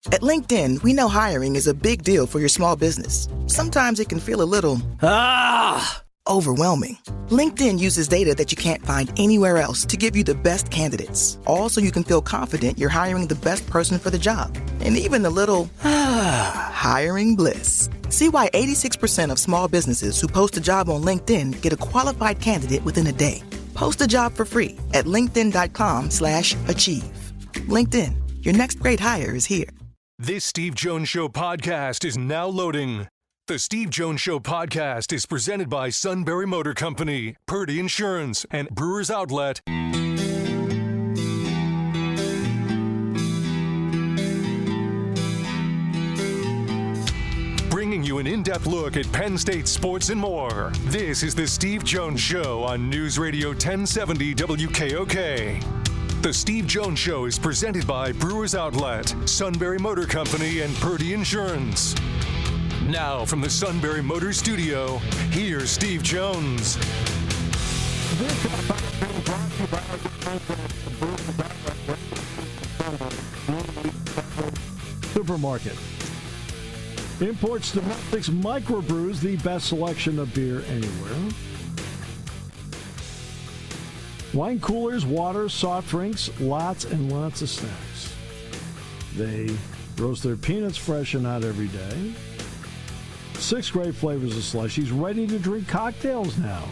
At LinkedIn, we know hiring is a big deal for your small business. Sometimes it can feel a little overwhelming. LinkedIn uses data that you can't find anywhere else to give you the best candidates, all so you can feel confident you're hiring the best person for the job. And even a little hiring bliss. See why 86% of small businesses who post a job on LinkedIn get a qualified candidate within a day. Post a job for free at linkedin.com/achieve. LinkedIn, your next great hire is here. This Steve Jones Show podcast is now loading. The Steve Jones Show podcast is presented by Sunbury Motor Company, Purdy Insurance, and Brewers Outlet. Bringing you an in-depth look at Penn State sports and more. This is the Steve Jones Show on News Radio 1070 WKOK. The Steve Jones Show is presented by Brewers Outlet, Sunbury Motor Company, and Purdy Insurance. Now from the Sunbury Motor Studio, here's Steve Jones. Supermarket. Imports domestics microbrews, the best selection of beer anywhere. Wine coolers, water, soft drinks, lots and lots of snacks. They roast their peanuts fresh and hot every day. 6 great flavors of slushies, ready to drink cocktails now.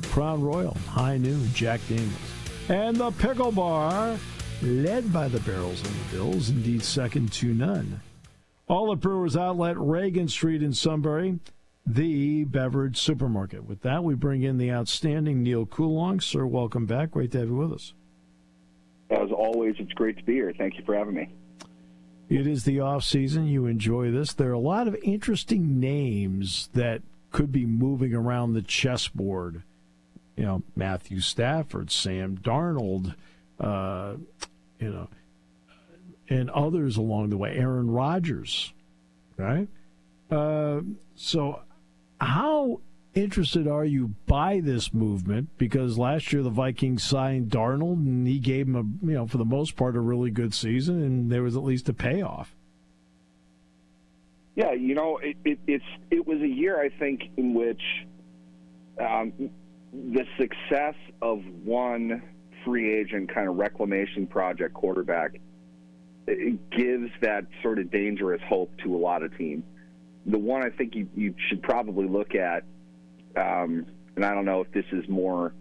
Crown Royal, High Noon, Jack Daniels. And the Pickle Bar, led by the Barrels and the Bills, indeed second to none. All at Brewers Outlet, Reagan Street in Sunbury, the beverage supermarket. With that, we bring in the outstanding Neal Coolong. Sir, welcome back. Great to have you with us. As always, it's great to be here. Thank you for having me. It is the off season. You enjoy this. There are a lot of interesting names that could be moving around the chessboard. You know, Matthew Stafford, Sam Darnold, and others along the way. Aaron Rodgers, right? So how interested are you by this movement? Because last year the Vikings signed Darnold, and he gave them, for the most part, a really good season, and there was at least a payoff. Yeah, it was a year, I think, in which the success of one free agent kind of reclamation project quarterback gives that sort of dangerous hope to a lot of teams. The one I think you should probably look at, and I don't know if this is more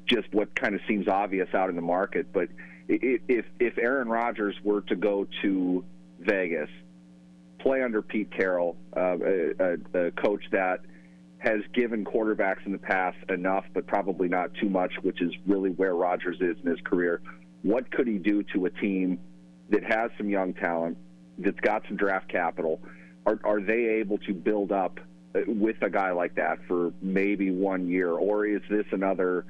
just what kind of seems obvious out in the market, but if Aaron Rodgers were to go to Vegas, play under Pete Carroll, a coach that has given quarterbacks in the past enough, but probably not too much, which is really where Rodgers is in his career, what could he do to a team that has some young talent, that's got some draft capital? Are they able to build up with a guy like that for maybe 1 year? Or is this another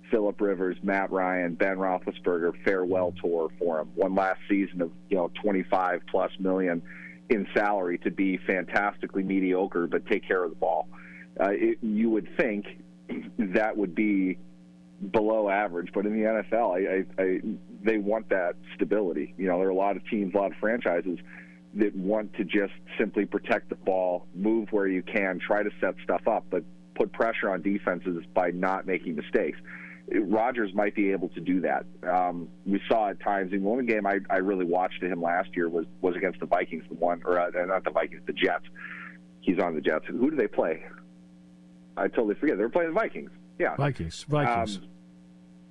Phillip Rivers, Matt Ryan, Ben Roethlisberger farewell tour for him? One last season of 25+ million in salary to be fantastically mediocre but take care of the ball. You would think that would be below average, but in the NFL, they want that stability. There are a lot of teams, a lot of franchises that want to just simply protect the ball, move where you can, try to set stuff up, but put pressure on defenses by not making mistakes. Rodgers might be able to do that. We saw at times, in one game I really watched him last year was against the Vikings, not the Vikings, the Jets. He's on the Jets. Who do they play? I totally forget. They were playing the Vikings. Yeah. Vikings.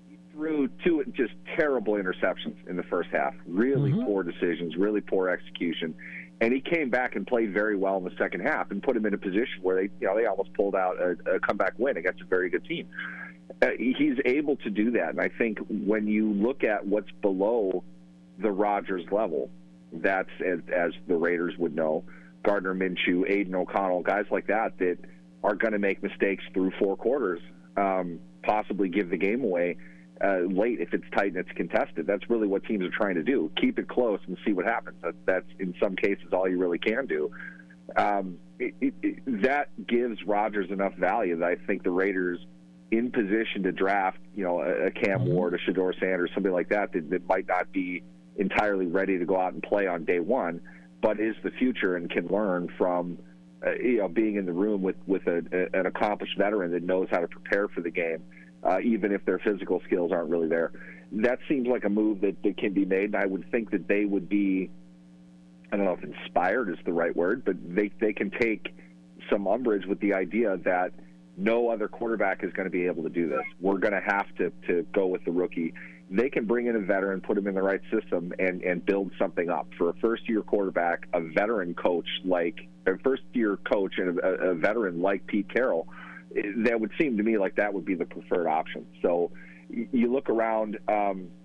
He threw 2 just terrible interceptions in the first half. Really poor decisions, really poor execution. And he came back and played very well in the second half and put him in a position where they almost pulled out a comeback win against a very good team. He's able to do that. And I think when you look at what's below the Rodgers level, that's, as the Raiders would know, Gardner Minshew, Aiden O'Connell, guys like that are going to make mistakes through 4 quarters, possibly give the game away late if it's tight and it's contested. That's really what teams are trying to do. Keep it close and see what happens. That's in some cases all you really can do. That gives Rodgers enough value that I think the Raiders, in position to draft, a Cam Ward, a Shedeur Sanders, somebody like that might not be entirely ready to go out and play on day one, but is the future and can learn from being in the room with an accomplished veteran that knows how to prepare for the game, even if their physical skills aren't really there. That seems like a move that can be made, and I would think that they would be, I don't know if inspired is the right word, but they can take some umbrage with the idea that no other quarterback is going to be able to do this. We're going to have to go with the rookie. They can bring in a veteran, put him in the right system, and build something up. For a first-year quarterback, a veteran coach a first-year coach and a veteran like Pete Carroll, that would seem to me like that would be the preferred option. So you look around,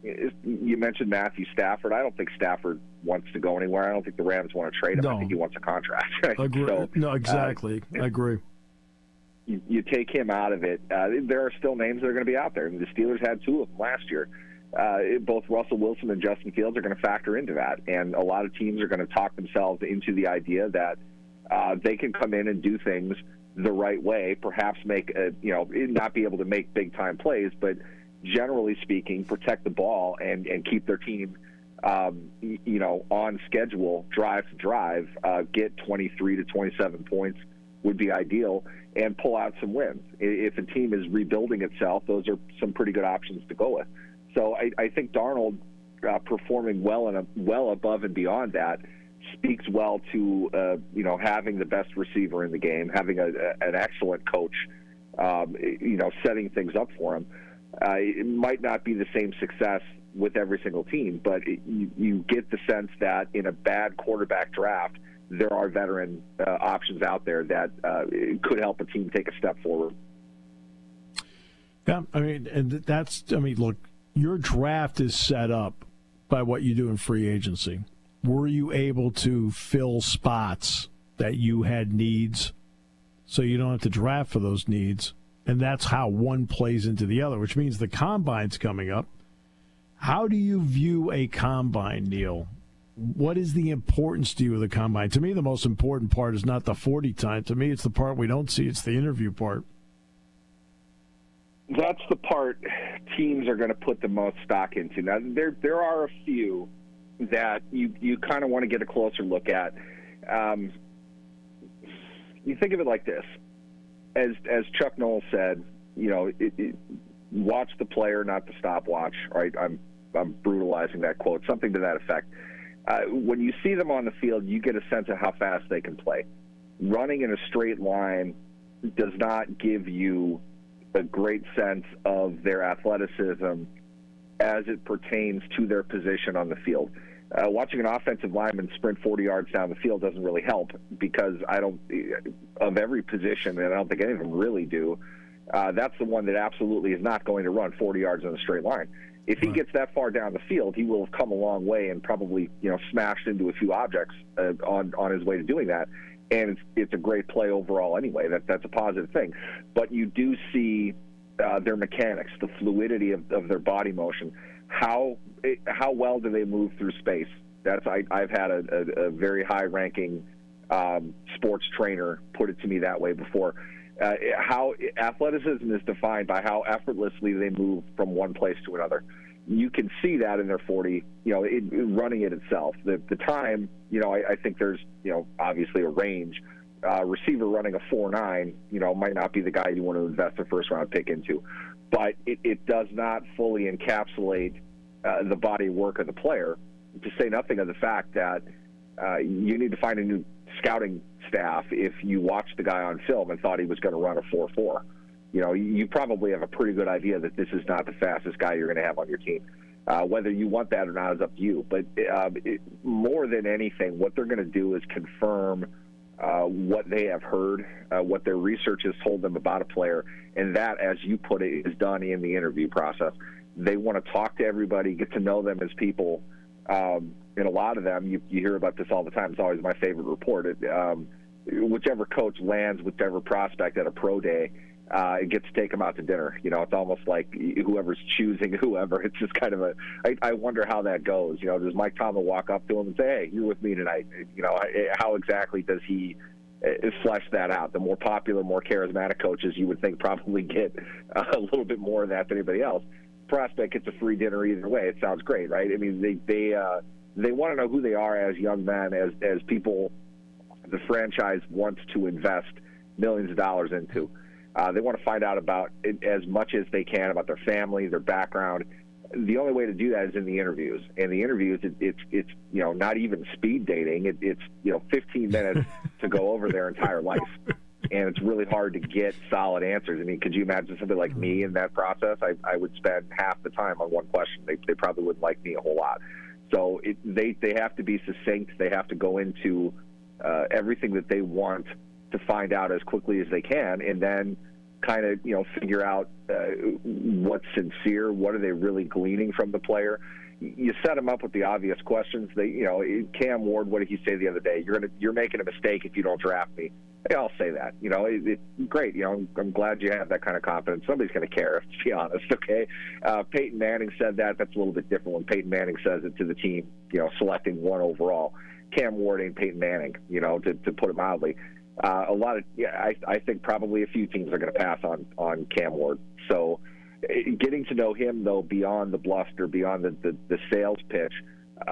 you mentioned Matthew Stafford. I don't think Stafford wants to go anywhere. I don't think the Rams want to trade him. No. I think he wants a contract. Right? Agree. So, no, exactly. I agree. You take him out of it. There are still names that are going to be out there. The Steelers had two of them last year. Both Russell Wilson and Justin Fields are going to factor into that. And a lot of teams are going to talk themselves into the idea that they can come in and do things the right way, perhaps not be able to make big-time plays, but generally speaking, protect the ball and keep their team on schedule, drive to drive, get 23 to 27 points would be ideal, and pull out some wins. If a team is rebuilding itself, those are some pretty good options to go with. So I think Darnold performing well above and beyond that speaks well to having the best receiver in the game, having an excellent coach, setting things up for him. It might not be the same success with every single team, but you get the sense that in a bad quarterback draft, there are veteran options out there that could help a team take a step forward. Yeah, look, your draft is set up by what you do in free agency. Were you able to fill spots that you had needs so you don't have to draft for those needs? And that's how one plays into the other, which means the combine's coming up. How do you view a combine, Neal? What is the importance to you of the combine? To me, the most important part is not the 40 time. To me, it's the part we don't see. It's the interview part. That's the part teams are going to put the most stock into. Now, there are a few that you kind of want to get a closer look at. You think of it like this. As Chuck Noll said, watch the player, not the stopwatch. Right? I'm brutalizing that quote, something to that effect. When you see them on the field, you get a sense of how fast they can play. Running in a straight line does not give you a great sense of their athleticism as it pertains to their position on the field. Watching an offensive lineman sprint 40 yards down the field doesn't really help because of every position, and I don't think any of them really do, that's the one that absolutely is not going to run 40 yards in a straight line. If he gets that far down the field, he will have come a long way and probably smashed into a few objects on his way to doing that. And it's a great play overall anyway. That's a positive thing. But you do see their mechanics, the fluidity of their body motion. How well do they move through space? I've had a very high-ranking sports trainer put it to me that way before. How athleticism is defined by how effortlessly they move from one place to another. You can see that in their 40, running it itself. The time, I think there's, obviously a range. Receiver running a 4.9, might not be the guy you want to invest a first-round pick into. But it does not fully encapsulate the body work of the player, to say nothing of the fact that you need to find a new scouting staff if you watched the guy on film and thought he was going to run a 4.4. You probably have a pretty good idea that this is not the fastest guy you're going to have on your team. Whether you want that or not is up to you. But more than anything, what they're going to do is confirm what they have heard, what their research has told them about a player, and that, as you put it, is done in the interview process. They want to talk to everybody, get to know them as people. And a lot of them, you hear about this all the time. It's always my favorite report. Whichever coach lands whichever prospect at a pro day, it gets to take them out to dinner. It's almost like whoever's choosing whoever. It's just kind of I wonder how that goes. Does Mike Tomlin walk up to him and say, "Hey, you're with me tonight"? How exactly does he flesh that out? The more popular, more charismatic coaches, you would think, probably get a little bit more of that than anybody else. prospect gets a free dinner either way. It sounds great, right? I mean, they want to know who they are as young men, as people the franchise wants to invest millions of dollars into. They want to find out about it as much as they can about their family, their background. The only way to do that is in the interviews. And the interviews, it's not even speed dating. It's 15 minutes to go over their entire life. And it's really hard to get solid answers. I mean, could you imagine somebody like me in that process? I would spend half the time on one question. They probably wouldn't like me a whole lot. So they have to be succinct. They have to go into everything that they want to find out as quickly as they can, and then kind of figure out what's sincere, what are they really gleaning from the player. You set them up with the obvious questions. Cam Ward, what did he say the other day? You're making a mistake if you don't draft me. Hey, I'll say that. It's great. I'm glad you have that kind of confidence. Somebody's going to care, to be honest. Okay. Peyton Manning said that. That's a little bit different when Peyton Manning says it to the team. Selecting one overall. Cam Ward ain't Peyton Manning. To put it mildly. I think probably a few teams are going to pass on Cam Ward. So getting to know him, though, beyond the bluster, beyond the sales pitch,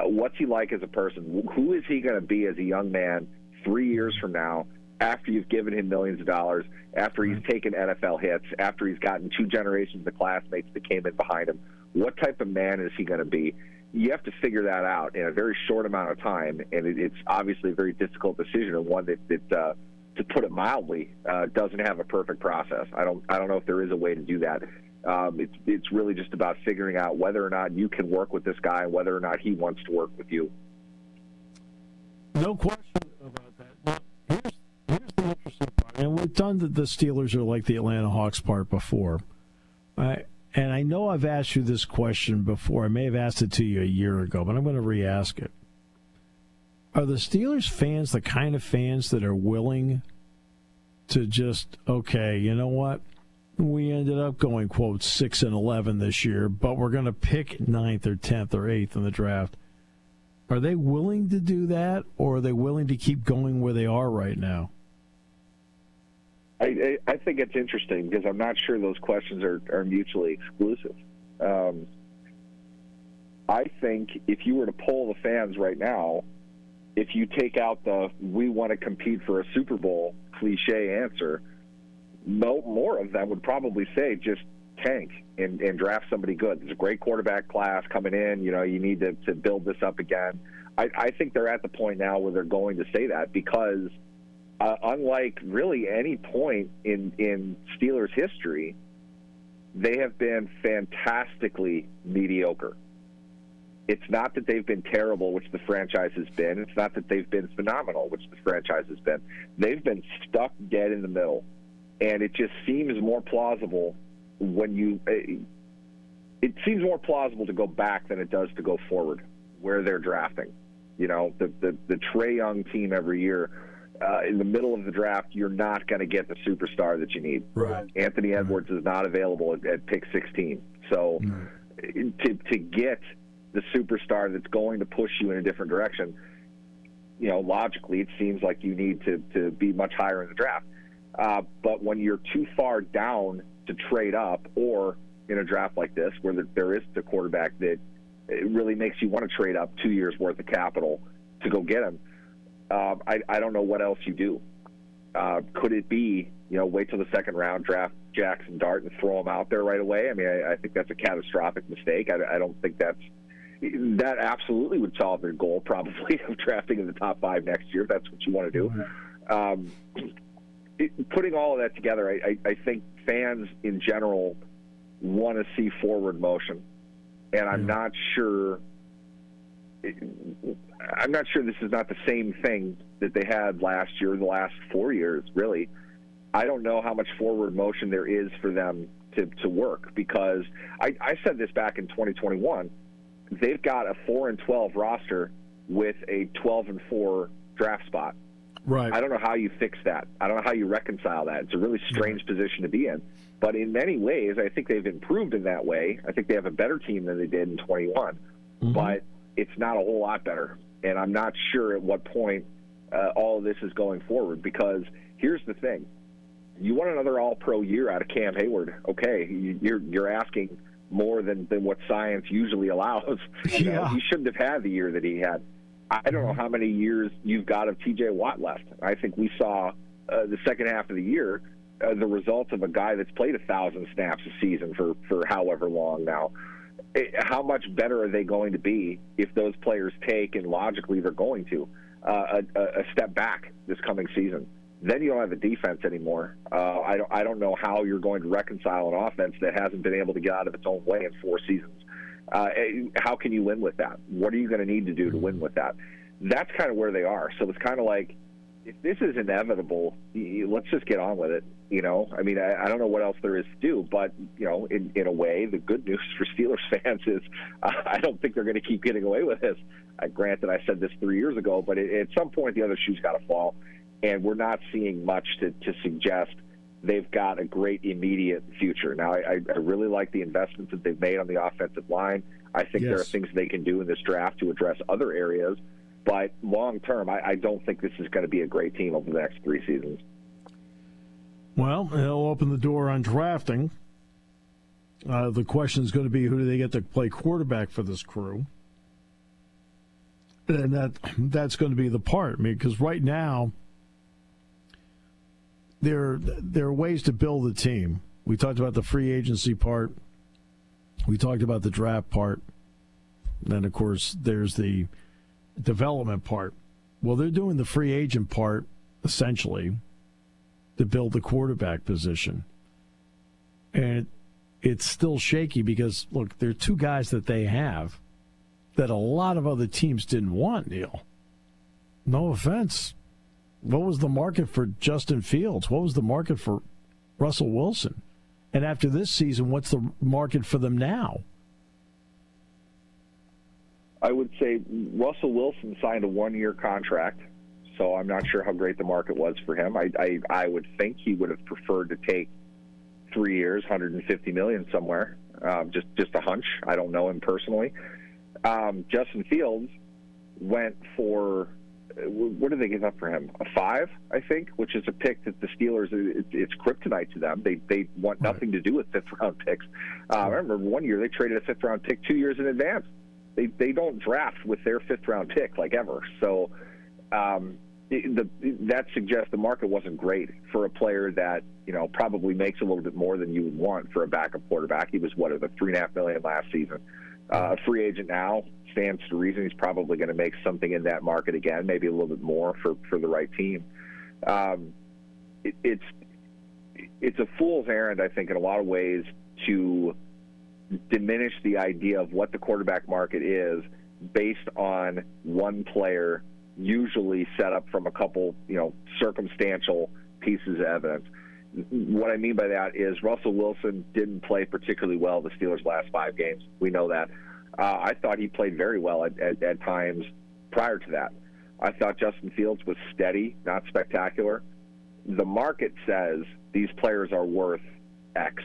what's he like as a person? Who is he going to be as a young man 3 years from now, after you've given him millions of dollars, after he's taken NFL hits, after he's gotten two generations of classmates that came in behind him? What type of man is he going to be? You have to figure that out in a very short amount of time, and it's obviously a very difficult decision, and one that to put it mildly, doesn't have a perfect process. I don't know if there is a way to do that. It's really just about figuring out whether or not you can work with this guy and whether or not he wants to work with you. No question about that. Now, here's the interesting part. And we've done the Steelers are like the Atlanta Hawks part before. And I know I've asked you this question before. I may have asked it to you a year ago, but I'm going to re-ask it. Are the Steelers fans the kind of fans that are willing to just, okay, you know what? We ended up going, quote, 6-11 this year, but we're going to pick 9th or 10th or 8th in the draft. Are they willing to do that, or are they willing to keep going where they are right now? I think it's interesting because I'm not sure those questions are mutually exclusive. I think if you were to poll the fans right now, if you take out the we want to compete for a Super Bowl cliche answer, more of them would probably say just tank and draft somebody good. There's a great quarterback class coming in. You need to build this up again. I think they're at the point now where they're going to say that because unlike really any point in Steelers history, they have been fantastically mediocre. It's not that they've been terrible, which the franchise has been. It's not that they've been phenomenal, which the franchise has been. They've been stuck dead in the middle. And it just seems more plausible it seems more plausible to go back than it does to go forward where they're drafting. The Trae Young team every year, in the middle of the draft, you're not going to get the superstar that you need. Right. Anthony Edwards is not available at pick 16. So to get the superstar that's going to push you in a different direction, logically it seems like you need to be much higher in the draft. But when you're too far down to trade up, or in a draft like this where there is the quarterback that it really makes you want to trade up 2 years worth of capital to go get him, I don't know what else you do. Could it be, wait till the second round, draft Jackson Dart and throw him out there right away? I mean, I think that's a catastrophic mistake. I don't think that absolutely would solve their goal probably of drafting in the top 5 next year if that's what you want to do. Putting all of that together, I think fans in general want to see forward motion, and I'm not sure this is not the same thing that they had last year, the last 4 years, really. I don't know how much forward motion there is for them to work, because I said this back in 2021. They've got a 4-12 roster with a 12-4 draft spot. Right. I don't know how you fix that. I don't know how you reconcile that. It's a really strange position to be in. But in many ways, I think they've improved in that way. I think they have a better team than they did in 21. Mm-hmm. But it's not a whole lot better. And I'm not sure at what point all of this is going forward, because here's the thing. You want another all-pro year out of Cam Hayward. Okay, you're asking more than what science usually allows. You know, he shouldn't have had the year that he had. I don't know how many years you've got of T.J. Watt left. I think we saw the second half of the year the results of a guy that's played 1,000 snaps a season for however long now. How much better are they going to be if those players take, and logically they're going to, a step back this coming season? Then you don't have a defense anymore. I don't know how you're going to reconcile an offense that hasn't been able to get out of its own way in 4 seasons. How can you win with that? What are you going to need to do to win with that? That's kind of where they are. So it's kind of like, if this is inevitable, let's just get on with it. You know, I mean, I don't know what else there is to do, but, you know, in a way, the good news for Steelers fans is I don't think they're going to keep getting away with this. Granted, I said this 3 years ago, but at some point the other shoe's got to fall, and we're not seeing much to suggest they've got a great immediate future. Now, I really like the investments that they've made on the offensive line. I think there are things they can do in this draft to address other areas. But long term, I don't think this is going to be a great team over the next 3 seasons. Well, they'll open the door on drafting. The question is going to be, who do they get to play quarterback for this crew? And that's going to be the part. I mean, because right now, there are ways to build a team. We talked about the free agency part. We talked about the draft part. Then, of course, there's the development part. Well, they're doing the free agent part, essentially, to build the quarterback position. And it's still shaky because, look, there are 2 guys that they have that a lot of other teams didn't want, Neal. No offense. What was the market for Justin Fields? What was the market for Russell Wilson? And after this season, what's the market for them now? I would say Russell Wilson signed a 1-year contract, so I'm not sure how great the market was for him. I would think he would have preferred to take 3 years, $150 million somewhere. Just a hunch. I don't know him personally. Justin Fields went for, what did they give up for him? A 5, I think, which is a pick that the Steelers, it's kryptonite to them. They want nothing to do with 5th-round picks. I remember one year they traded a 5th-round pick 2 years in advance. They don't draft with their 5th-round pick, like, ever. So that suggests the market wasn't great for a player that, you know, probably makes a little bit more than you would want for a backup quarterback. He was, $3.5 million last season. A free agent now, stands to reason he's probably going to make something in that market again, maybe a little bit more for the right team. It's a fool's errand, I think, in a lot of ways, to diminish the idea of what the quarterback market is based on one player, usually set up from a couple, circumstantial pieces of evidence. What I mean by that is Russell Wilson didn't play particularly well the Steelers' last 5 games. We know that. I thought he played very well at times prior to that. I thought Justin Fields was steady, not spectacular. The market says these players are worth X.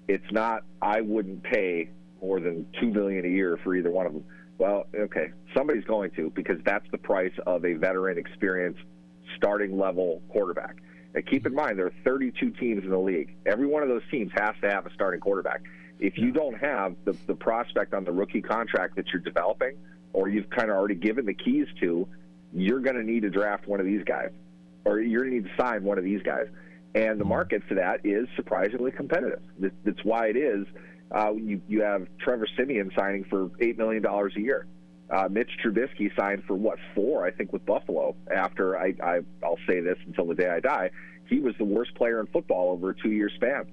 It's not, I wouldn't pay more than $2 million a year for either one of them. Well, okay, somebody's going to, because that's the price of a veteran, experienced, starting-level quarterback. And keep in mind, there are 32 teams in the league. Every one of those teams has to have a starting quarterback. If you don't have the prospect on the rookie contract that you're developing, or you've kind of already given the keys to, you're going to need to draft one of these guys, or you're going to need to sign one of these guys. And the market for that is surprisingly competitive. That's why it is. You have Trevor Siemian signing for $8 million a year. Mitch Trubisky signed for, $4, I think, with Buffalo. After, I'll say this until the day I die, he was the worst player in football over a 2-year span.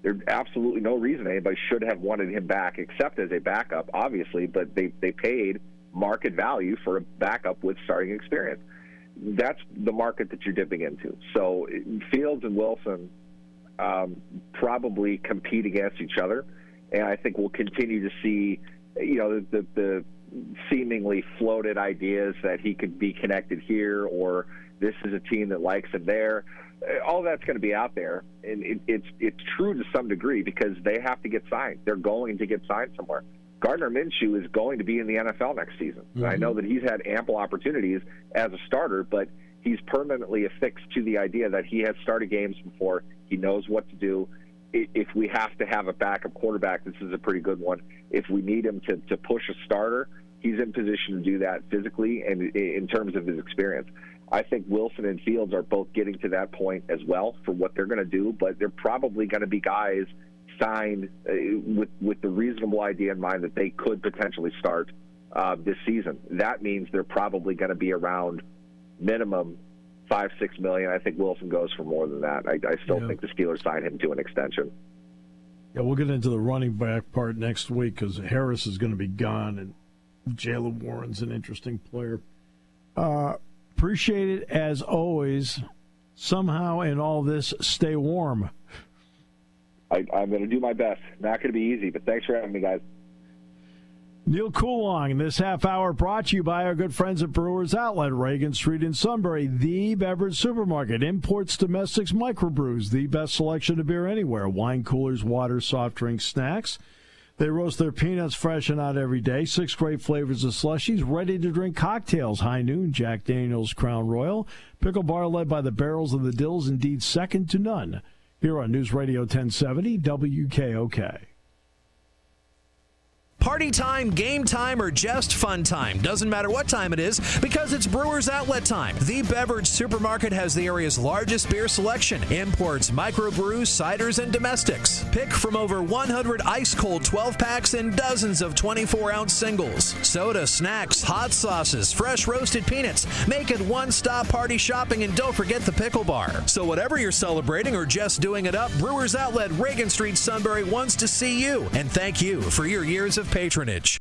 There's absolutely no reason anybody should have wanted him back, except as a backup, obviously, but they paid market value for a backup with starting experience. That's the market that you're dipping into. So Fields and Wilson probably compete against each other, and I think we'll continue to see, the seemingly floated ideas that he could be connected here, or this is a team that likes him there. All that's going to be out there, and it's true to some degree because they have to get signed. They're going to get signed somewhere. Gardner Minshew is going to be in the NFL next season. Mm-hmm. I know that he's had ample opportunities as a starter, but he's permanently affixed to the idea that he has started games before. He knows what to do. if we have to have a backup quarterback, this is a pretty good one. If we need him to push a starter, he's in position to do that physically and in terms of his experience. I think Wilson and Fields are both getting to that point as well for what they're going to do, but they're probably going to be guys signed with the reasonable idea in mind that they could potentially start this season. That means they're probably going to be around minimum $5-6 million. I think Wilson goes for more than that. I still think the Steelers sign him to an extension. Yeah, we'll get into the running back part next week because Harris is going to be gone and Jaylen Warren's an interesting player. Appreciate it as always. Somehow in all this, stay warm. I'm going to do my best. Not going to be easy, but thanks for having me, guys. Neal Coolong, this half hour brought to you by our good friends at Brewers Outlet, Reagan Street in Sunbury, the beverage supermarket, imports, domestics, microbrews, the best selection of beer anywhere, wine coolers, water, soft drinks, snacks. They roast their peanuts fresh and out every day. 6 great flavors of slushies, ready-to-drink cocktails, High Noon, Jack Daniels, Crown Royal. Pickle bar led by the Barrels and the Dills, indeed second to none. Here on News Radio 1070 WKOK. Party time, game time, or just fun time. Doesn't matter what time it is because it's Brewers Outlet time. The beverage supermarket has the area's largest beer selection. Imports, microbrews, ciders, and domestics. Pick from over 100 ice-cold 12-packs and dozens of 24-ounce singles. Soda, snacks, hot sauces, fresh roasted peanuts. Make it one-stop party shopping, and don't forget the pickle bar. So whatever you're celebrating or just doing it up, Brewers Outlet, Reagan Street, Sunbury wants to see you and thank you for your years of patronage.